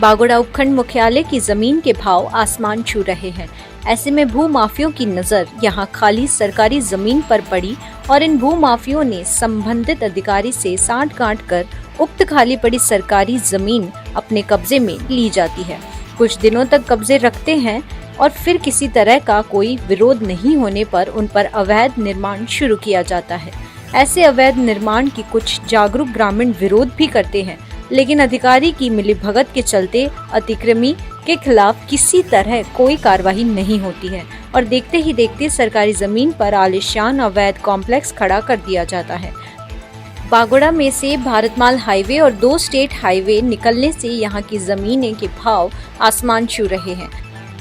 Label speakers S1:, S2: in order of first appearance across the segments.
S1: बागोड़ा उपखंड मुख्यालय की जमीन के भाव आसमान छू रहे हैं। ऐसे में भूमाफियों की नजर यहां खाली सरकारी जमीन पर पड़ी और इन भूमाफियों ने संबंधित अधिकारी से सांठ-गांठ कर उक्त खाली पड़ी सरकारी जमीन अपने कब्जे में ली जाती है। कुछ दिनों तक कब्जे रखते हैं और फिर किसी तरह का कोई विरोध नहीं होने पर उन पर अवैध निर्माण शुरू किया जाता है। ऐसे अवैध निर्माण की कुछ जागरूक ग्रामीण विरोध भी करते हैं, लेकिन अधिकारी की मिलीभगत के चलते अतिक्रमी के खिलाफ किसी तरह कोई कार्रवाई नहीं होती है और देखते ही देखते सरकारी जमीन पर आलीशान अवैध कॉम्प्लेक्स खड़ा कर दिया जाता है। बागोड़ा में से भारतमाल हाईवे और 2 स्टेट हाईवे निकलने से यहाँ की जमीनें के भाव आसमान छू रहे हैं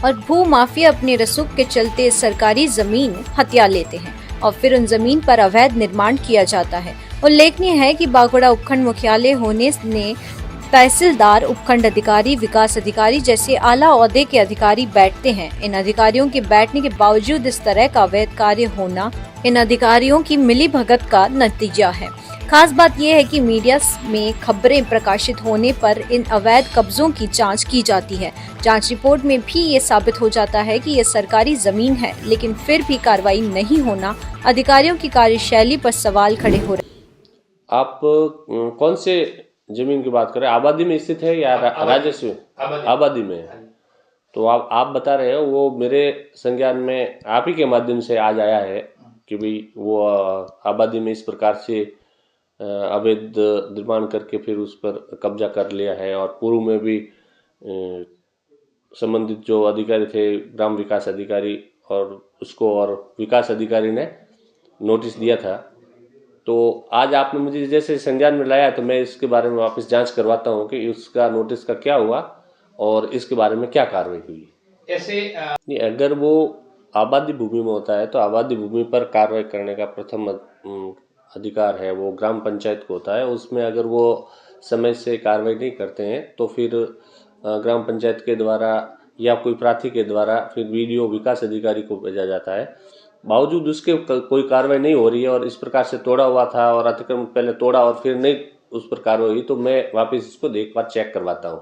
S1: और भूमाफिया अपने रसूख के चलते सरकारी जमीन हथिया लेते हैं और फिर उन जमीन पर अवैध निर्माण किया जाता है। उल्लेखनीय है कि बागोड़ा उपखंड मुख्यालय होने ने तहसीलदार, उपखंड अधिकारी, विकास अधिकारी जैसे आला ओहदे के अधिकारी बैठते हैं। इन अधिकारियों के बैठने के बावजूद इस तरह का अवैध कार्य होना इन अधिकारियों की मिलीभगत का नतीजा है। खास बात यह है कि मीडिया में खबरें प्रकाशित होने पर इन अवैध कब्जों की जांच की जाती है। जांच रिपोर्ट में भी ये साबित हो जाता है कि ये सरकारी जमीन है, लेकिन फिर भी कार्रवाई नहीं होना अधिकारियों की कार्यशैली पर सवाल खड़े हो रहे हैं।
S2: आप कौन से जमीन की बात करें? आबादी में स्थित है या राजस्व? आबादी में है। तो आप बता रहे हो, वो मेरे संज्ञान में आप ही के माध्यम से आज आया है कि भाई वो आबादी में इस प्रकार से अवैध निर्माण करके फिर उस पर कब्जा कर लिया है और पूर्व में भी संबंधित जो अधिकारी थे, ग्राम विकास अधिकारी और उसको और विकास अधिकारी ने नोटिस दिया था। तो आज आपने मुझे जैसे संज्ञान में लाया तो मैं इसके बारे में वापस जांच करवाता हूं कि उसका नोटिस का क्या हुआ और इसके बारे में क्या कार्रवाई हुई। ऐसे नहीं, अगर वो आबादी भूमि में होता है तो आबादी भूमि पर कार्रवाई करने का प्रथम अधिकार है वो ग्राम पंचायत को होता है। उसमें अगर वो समय से कार्रवाई नहीं करते हैं तो फिर ग्राम पंचायत के द्वारा या कोई प्रार्थी के द्वारा फिर वीडियो विकास अधिकारी को भेजा जाता है। बावजूद उसके कोई कार्रवाई नहीं हो रही है और इस प्रकार से तोड़ा हुआ था और अतिक्रमण पहले तोड़ा और फिर नहीं उस पर कार्रवाई हुई, तो मैं वापस इसको एक बार चेक करवाता हूँ।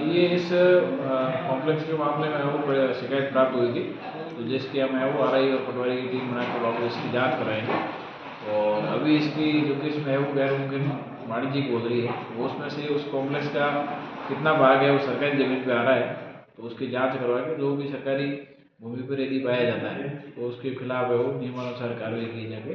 S3: ये इस कॉम्प्लेक्स के मामले में वो शिकायत प्राप्त हुई थी, तो जिसकी हम है वो आरआई और पटवारी की टीम बनाकर वापस इसकी जाँच कराएंगे और अभी इसकी जो किस्म है वो गैर मुमकिन वाणिज्यिक बोल रही है, वो उसमें से उस कॉम्प्लेक्स का कितना भाग है वो सरकारी जमीन पे आ रहा है, तो उसकी जांच करवाकर जो भी सरकारी भूमि पर यदि पाया जाता है तो उसके खिलाफ है वो नियमानुसार कार्रवाई की जाएगी।